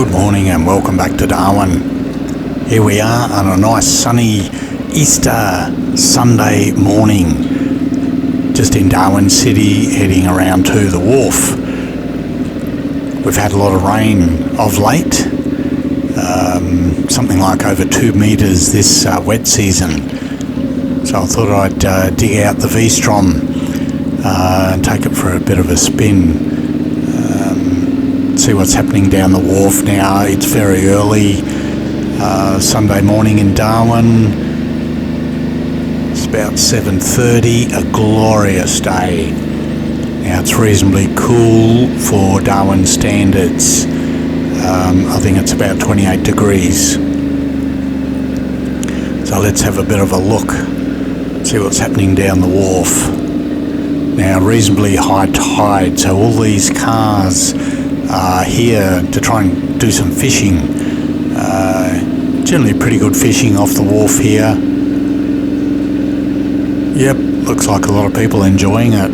Good morning and welcome back to Darwin. Here we are on a nice sunny Easter Sunday morning, just in Darwin City, heading around to the wharf. We've had a lot of rain of late, something like over 2 metres this wet season. So I thought I'd dig out the VStrom and take it for a bit of a spin. See what's happening down the wharf now. It's very early Sunday morning in Darwin. It's about 7:30, a glorious day. Now it's reasonably cool for Darwin standards. I think it's about 28 degrees. So let's have a bit of a look, see what's happening down the wharf. Now reasonably high tide, so all these cars are here to try and do some fishing. Generally pretty good fishing off the wharf here. Yep, looks like a lot of people enjoying it.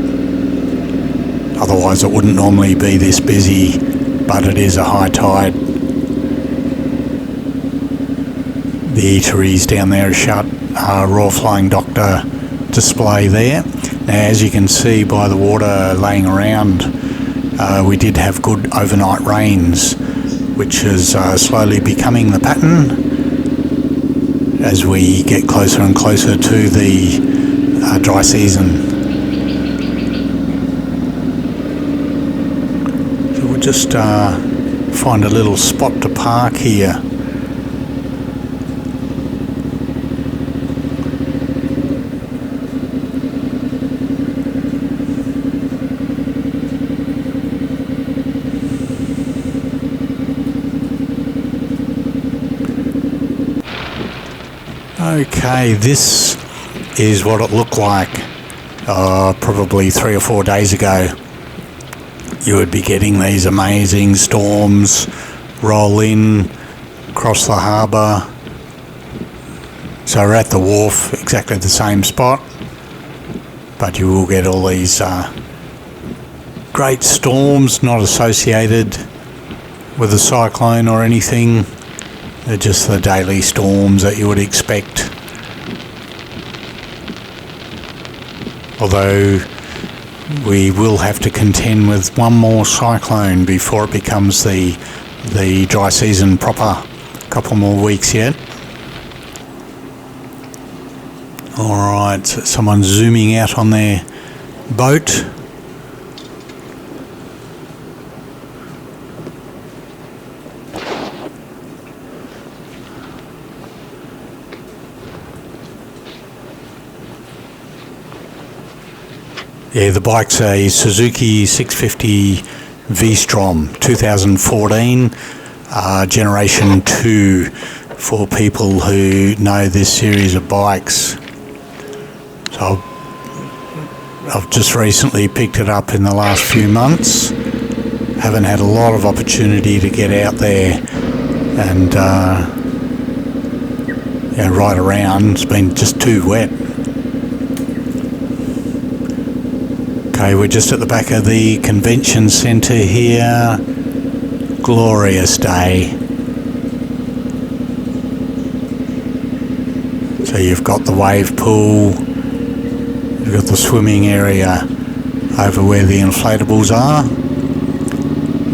Otherwise it wouldn't normally be this busy, but it is a high tide. The eateries down there are shut. Royal Flying Doctor display there. Now as you can see by the water laying around, we did have good overnight rains, which is slowly becoming the pattern as we get closer and closer to the dry season. So we'll just find a little spot to park here. Okay, this is what it looked like probably 3 or 4 days ago. You would be getting these amazing storms roll in across the harbour. So we're at the wharf, exactly the same spot, but you will get all these great storms not associated with a cyclone or anything. They're just the daily storms that you would expect. Although we will have to contend with one more cyclone before it becomes the dry season proper. A couple more weeks yet. Alright, so someone's zooming out on their boat. Yeah, the bike's a Suzuki 650 VStrom 2014, generation 2 for people who know this series of bikes. So I've just recently picked it up in the last few months. Haven't had a lot of opportunity to get out there and ride around. It's been just too wet. Okay, we're just at the back of the convention centre here. Glorious day. So you've got the wave pool, you've got the swimming area over where the inflatables are.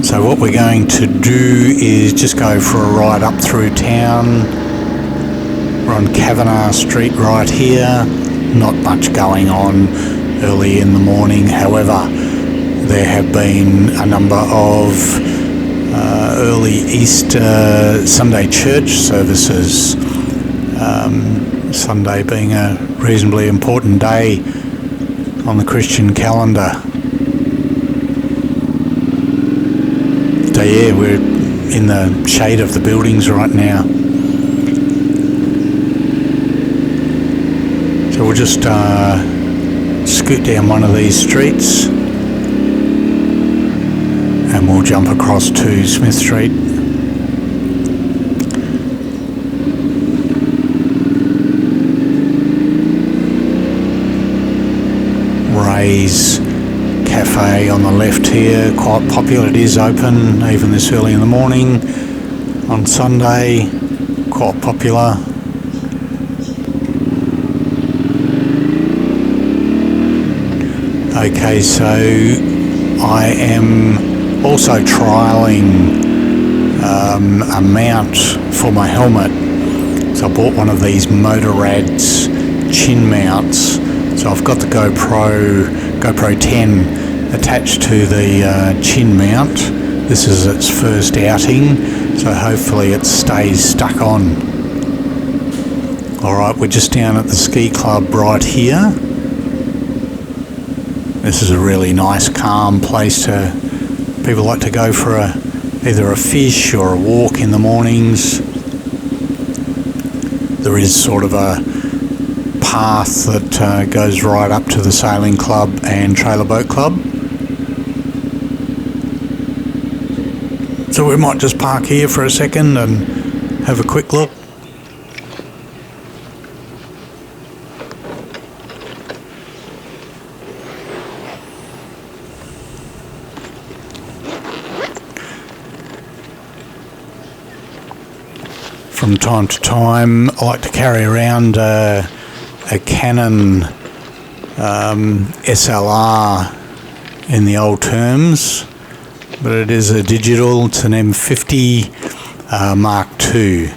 So what we're going to do is just go for a ride up through town. We're on Kavanagh Street right here. Not much going on early in the morning. However, there have been a number of early Easter Sunday church services. Sunday being a reasonably important day on the Christian calendar. So yeah, we're in the shade of the buildings right now. So we'll just scoot down one of these streets and we'll jump across to Smith Street. Ray's Cafe on the left here, quite popular. It is open even this early in the morning. on Sunday, quite popular. Okay, so I am also trialling a mount for my helmet. So I bought one of these Motorrad's chin mounts. So I've got the GoPro 10 attached to the chin mount. This is its first outing, so hopefully it stays stuck on. Alright, we're just down at the ski club right here. This is a really nice, calm place to people like to go for either a fish or a walk in the mornings. There is sort of a path that goes right up to the sailing club and trailer boat club. So we might just park here for a second and have a quick look. From time to time, I like to carry around a Canon SLR in the old terms, but it is a digital. It's an M50 Mark II,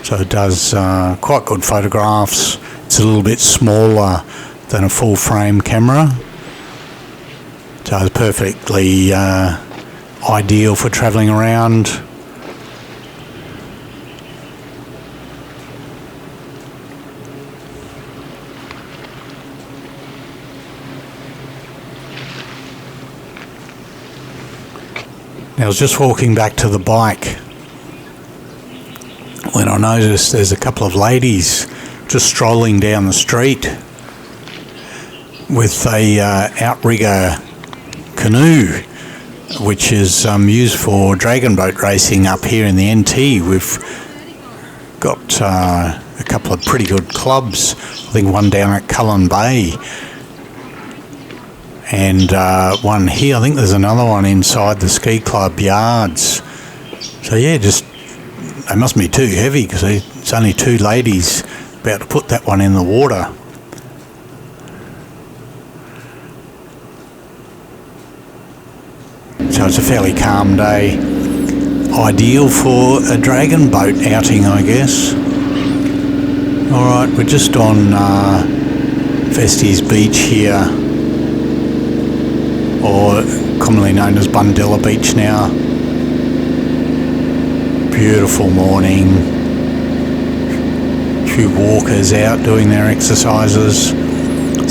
so it does quite good photographs. It's a little bit smaller than a full frame camera, so it's perfectly ideal for travelling around. I was just walking back to the bike when I noticed there's a couple of ladies just strolling down the street with a outrigger canoe, which is used for dragon boat racing up here in the NT. We've got a couple of pretty good clubs. I think one down at Cullen Bay, and one here. I think there's another one inside the ski club yards. So yeah, just they must be too heavy because it's only two ladies about to put that one in the water. So it's a fairly calm day, ideal for a dragon boat outing, I guess. Alright, we're just on Vesties Beach here, or commonly known as Bundella Beach now. Beautiful morning. A few walkers out doing their exercises.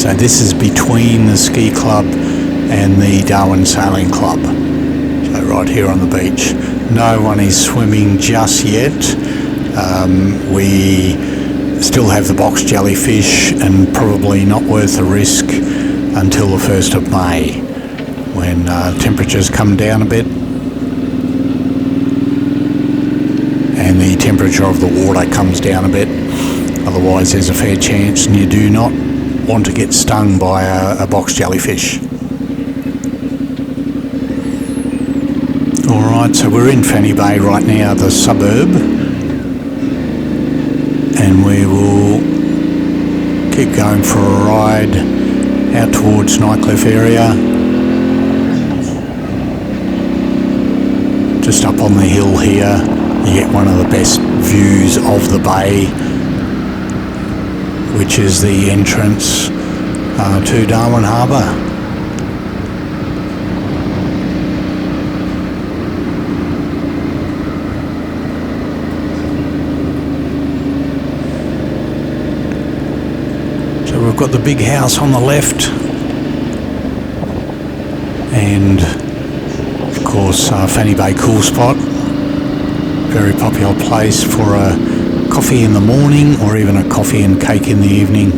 So this is between the ski club and the Darwin Sailing Club. So right here on the beach. No one is swimming just yet. We still have the box jellyfish, and probably not worth the risk until the 1st of May, when temperatures come down a bit and the temperature of the water comes down a bit. Otherwise there's a fair chance, and you do not want to get stung by a box jellyfish. Alright, so we're in Fanny Bay right now, the suburb, and we will keep going for a ride out towards Nightcliffe area. Just up on the hill here, you get one of the best views of the bay, which is the entrance to Darwin Harbour. So we've got the big house on the left, and of course Fanny Bay Cool Spot, very popular place for a coffee in the morning or even a coffee and cake in the evening.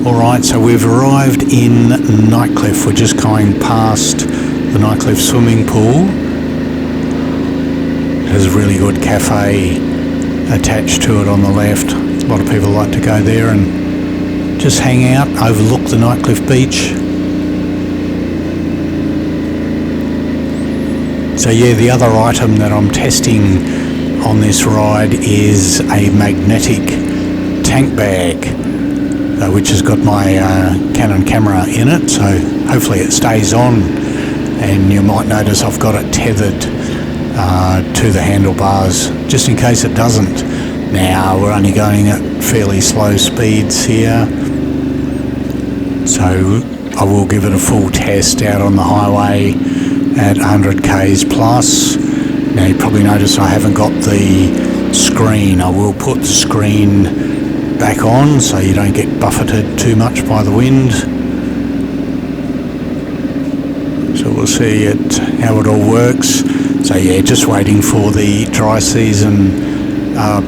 Alright, so we've arrived in Nightcliffe. We're just going past the Nightcliffe swimming pool. It has a really good cafe attached to it on the left. A lot of people like to go there and just hang out, overlook the Nightcliffe beach. So yeah, the other item that I'm testing on this ride is a magnetic tank bag, which has got my Canon camera in it, so hopefully it stays on. And you might notice I've got it tethered to the handlebars, just in case it doesn't. Now we're only going at fairly slow speeds here, so I will give it a full test out on the highway at 100 k's plus. Now you probably notice I haven't got the screen. I will put the screen back on so you don't get buffeted too much by the wind. So we'll see how it all works. So yeah, just waiting for the dry season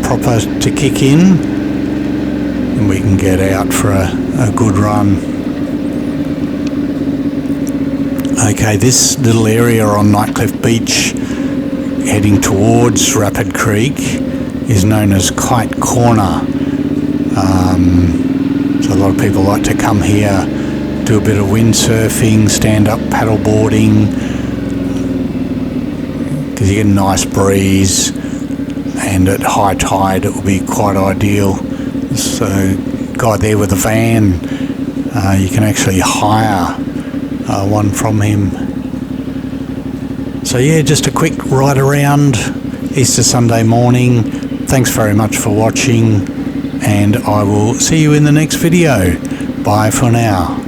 proper to kick in, and we can get out for a good run. Okay, this little area on Nightcliffe Beach heading towards Rapid Creek is known as Kite Corner. So a lot of people like to come here, do a bit of windsurfing, stand-up paddle boarding, because you get a nice breeze, and at high tide it will be quite ideal. So guy there with a van, you can actually hire one from him. So yeah, just a quick ride around Easter Sunday morning. Thanks very much for watching, and I will see you in the next video. Bye for now.